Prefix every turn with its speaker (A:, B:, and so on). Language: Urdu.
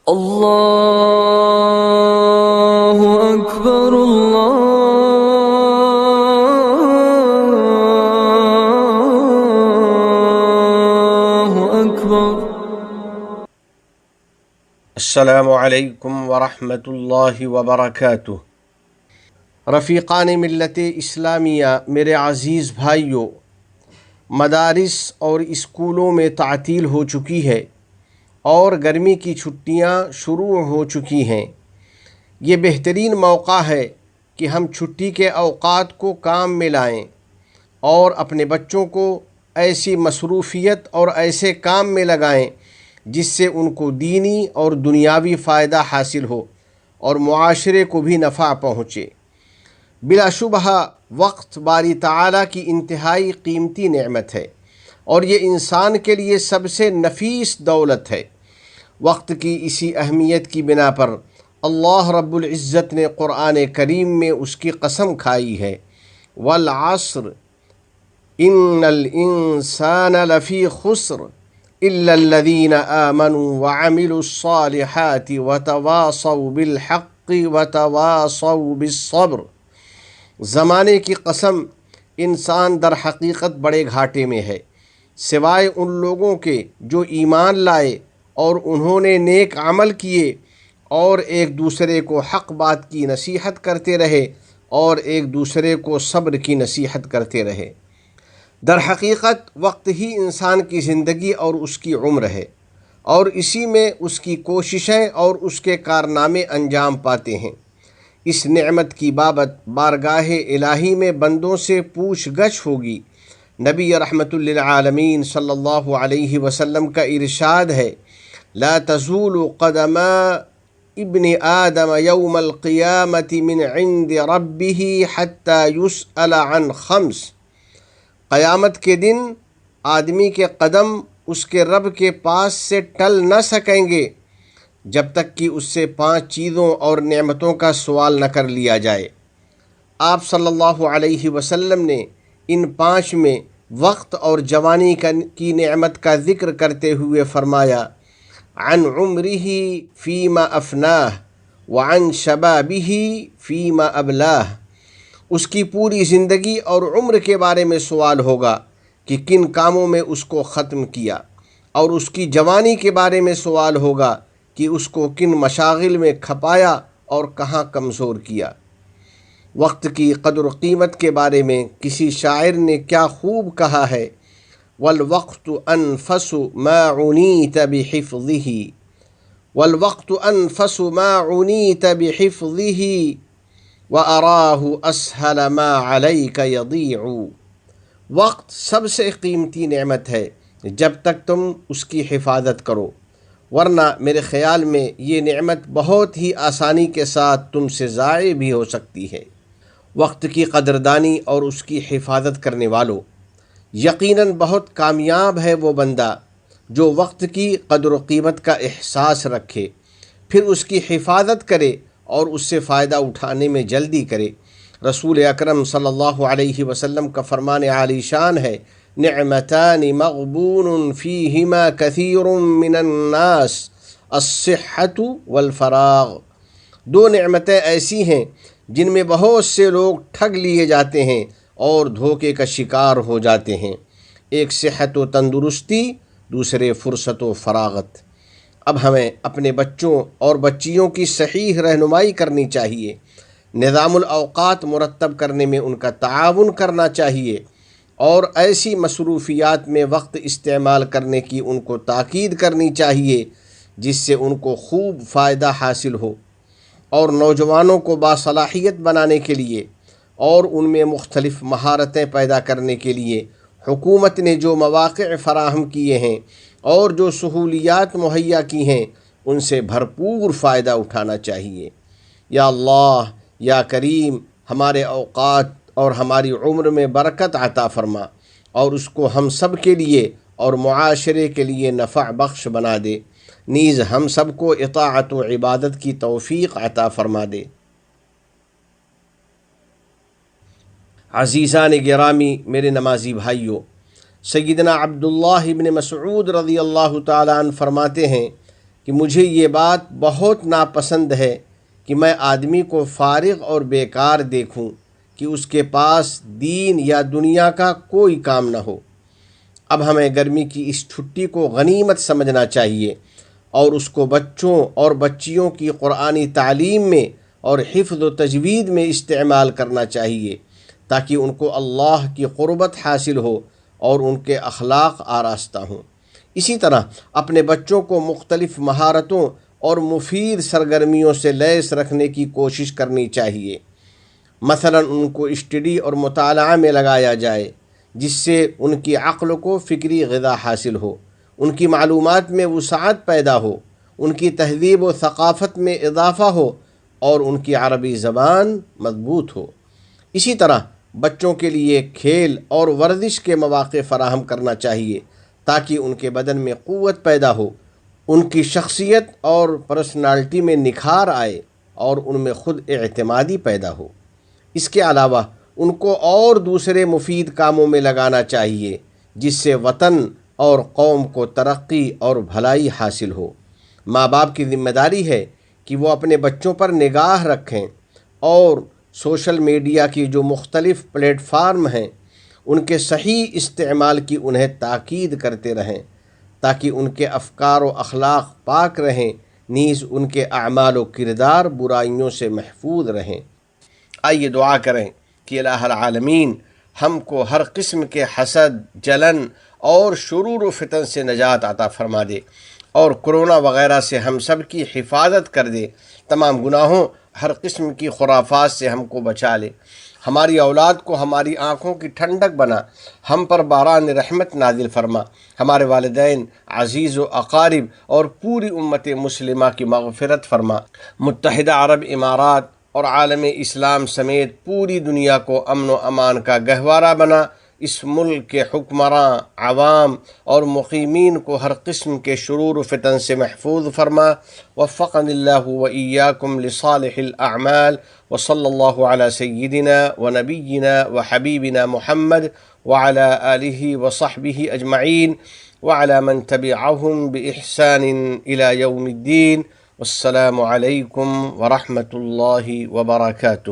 A: اللہ اکبر اللہ اکبر۔
B: السلام علیکم ورحمۃ اللہ وبرکاتہ۔ رفیقان ملت اسلامیہ، میرے عزیز بھائیوں، مدارس اور اسکولوں میں تعطیل ہو چکی ہے اور گرمی کی چھٹیاں شروع ہو چکی ہیں۔ یہ بہترین موقع ہے کہ ہم چھٹی کے اوقات کو کام میں لائیں اور اپنے بچوں کو ایسی مصروفیت اور ایسے کام میں لگائیں جس سے ان کو دینی اور دنیاوی فائدہ حاصل ہو اور معاشرے کو بھی نفع پہنچے۔ بلا شبہ وقت باری تعالیٰ کی انتہائی قیمتی نعمت ہے اور یہ انسان کے لیے سب سے نفیس دولت ہے۔ وقت کی اسی اہمیت کی بنا پر اللہ رب العزت نے قرآن کریم میں اس کی قسم کھائی ہے، والعصر ان الانسان لفی خسر الا الذین آمنوا وعملوا الصالحات وتواصوا بالحق وتواصوا بالصبر۔ زمانے کی قسم، انسان در حقیقت بڑے گھاٹے میں ہے، سوائے ان لوگوں کے جو ایمان لائے اور انہوں نے نیک عمل کیے اور ایک دوسرے کو حق بات کی نصیحت کرتے رہے اور ایک دوسرے کو صبر کی نصیحت کرتے رہے۔ در حقیقت وقت ہی انسان کی زندگی اور اس کی عمر ہے اور اسی میں اس کی کوششیں اور اس کے کارنامے انجام پاتے ہیں۔ اس نعمت کی بابت بارگاہ الہی میں بندوں سے پوچھ گچھ ہوگی۔ نبی رحمت للعالمین صلی اللہ علیہ وسلم کا ارشاد ہے، لا تزول قدم ابن آدم یوم القیامت من عند ربہ حتی یسأل عن خمس۔ قیامت کے دن آدمی کے قدم اس کے رب کے پاس سے ٹل نہ سکیں گے جب تک کہ اس سے 5 چیزوں اور نعمتوں کا سوال نہ کر لیا جائے۔ آپ صلی اللہ علیہ وسلم نے ان 5 میں وقت اور جوانی کی نعمت کا ذکر کرتے ہوئے فرمایا، عن عمرہ فیما افناہ وعن شبابہ فیما ابلاہ۔ اس کی پوری زندگی اور عمر کے بارے میں سوال ہوگا کہ کن کاموں میں اس کو ختم کیا، اور اس کی جوانی کے بارے میں سوال ہوگا کہ اس کو کن مشاغل میں کھپایا اور کہاں کمزور کیا۔ وقت کی قدر و قیمت کے بارے میں کسی شاعر نے کیا خوب کہا ہے، والوقت انفس ما عنیت بحفظہ، والوقت انفس ما عنیت بحفظہ وَأَرَاهُ أَسْهَلَ مَا عَلَيْكَ يَضِيعُ۔ وقت سب سے قیمتی نعمت ہے جب تک تم اس کی حفاظت کرو، ورنہ میرے خیال میں یہ نعمت بہت ہی آسانی کے ساتھ تم سے ضائع بھی ہو سکتی ہے۔ وقت کی قدردانی اور اس کی حفاظت کرنے والوں، یقیناً بہت کامیاب ہے وہ بندہ جو وقت کی قدر و قیمت کا احساس رکھے، پھر اس کی حفاظت کرے اور اس سے فائدہ اٹھانے میں جلدی کرے۔ رسول اکرم صلی اللہ علیہ وسلم کا فرمان عالی شان ہے، نعمتان مغبون فیہما کثیر من الناس، الصحۃ والفراغ۔ 2 نعمتیں ایسی ہیں جن میں بہت سے لوگ ٹھگ لیے جاتے ہیں اور دھوکے کا شکار ہو جاتے ہیں۔ ایک صحت و تندرستی، دوسرے فرصت و فراغت۔ اب ہمیں اپنے بچوں اور بچیوں کی صحیح رہنمائی کرنی چاہیے، نظام الاوقات مرتب کرنے میں ان کا تعاون کرنا چاہیے اور ایسی مصروفیات میں وقت استعمال کرنے کی ان کو تاکید کرنی چاہیے جس سے ان کو خوب فائدہ حاصل ہو۔ اور نوجوانوں کو باصلاحیت بنانے کے لیے اور ان میں مختلف مہارتیں پیدا کرنے کے لیے حکومت نے جو مواقع فراہم کیے ہیں اور جو سہولیات مہیا کی ہیں ان سے بھرپور فائدہ اٹھانا چاہیے۔ یا اللہ، یا کریم، ہمارے اوقات اور ہماری عمر میں برکت عطا فرما اور اس کو ہم سب کے لیے اور معاشرے کے لیے نفع بخش بنا دے، نیز ہم سب کو اطاعت و عبادت کی توفیق عطا فرما دے۔ عزیزان گرامی، میرے نمازی بھائیوں، سیدنا عبداللہ ابن مسعود رضی اللہ تعالیٰ عنہ فرماتے ہیں کہ مجھے یہ بات بہت ناپسند ہے کہ میں آدمی کو فارغ اور بیکار دیکھوں کہ اس کے پاس دین یا دنیا کا کوئی کام نہ ہو۔ اب ہمیں گرمی کی اس چھٹی کو غنیمت سمجھنا چاہیے اور اس کو بچوں اور بچیوں کی قرآنی تعلیم میں اور حفظ و تجوید میں استعمال کرنا چاہیے تاکہ ان کو اللہ کی قربت حاصل ہو اور ان کے اخلاق آراستہ ہوں۔ اسی طرح اپنے بچوں کو مختلف مہارتوں اور مفید سرگرمیوں سے لیس رکھنے کی کوشش کرنی چاہیے۔ مثلا ان کو اسٹڈی اور مطالعہ میں لگایا جائے جس سے ان کی عقل کو فکری غذا حاصل ہو، ان کی معلومات میں وسعت پیدا ہو، ان کی تہذیب و ثقافت میں اضافہ ہو اور ان کی عربی زبان مضبوط ہو۔ اسی طرح بچوں کے لیے کھیل اور ورزش کے مواقع فراہم کرنا چاہیے تاکہ ان کے بدن میں قوت پیدا ہو، ان کی شخصیت اور پرسنالٹی میں نکھار آئے اور ان میں خود اعتمادی پیدا ہو۔ اس کے علاوہ ان کو اور دوسرے مفید کاموں میں لگانا چاہیے جس سے وطن اور قوم کو ترقی اور بھلائی حاصل ہو۔ ماں باپ کی ذمہ داری ہے کہ وہ اپنے بچوں پر نگاہ رکھیں اور سوشل میڈیا کی جو مختلف پلیٹ فارم ہیں ان کے صحیح استعمال کی انہیں تاکید کرتے رہیں تاکہ ان کے افکار و اخلاق پاک رہیں، نیز ان کے اعمال و کردار برائیوں سے محفوظ رہیں۔ آئیے دعا کریں کہ الہ العالمین ہم کو ہر قسم کے حسد، جلن اور شرور و فتن سے نجات عطا فرما دے اور کرونا وغیرہ سے ہم سب کی حفاظت کر دے، تمام گناہوں، ہر قسم کی خرافات سے ہم کو بچا لے، ہماری اولاد کو ہماری آنکھوں کی ٹھنڈک بنا، ہم پر باران رحمت نازل فرما، ہمارے والدین، عزیز و اقارب اور پوری امت مسلمہ کی مغفرت فرما، متحدہ عرب امارات اور عالم اسلام سمیت پوری دنیا کو امن و امان کا گہوارہ بنا، اس ملک کے حکمراں، عوام اور مقیمین کو ہر قسم کے شرور و فتن سے محفوظ فرما۔ وفقنی اللہ و ایاکم لصالح الاعمال وصلی اللہ علی سیدنا و نبینا و حبیبنا محمد وعلى آلہ وصحبہ اجمعین وعلى من تبعهم بإحسان إلى يوم الدين۔ والسلام علیکم ورحمۃ اللہ وبرکاتہ۔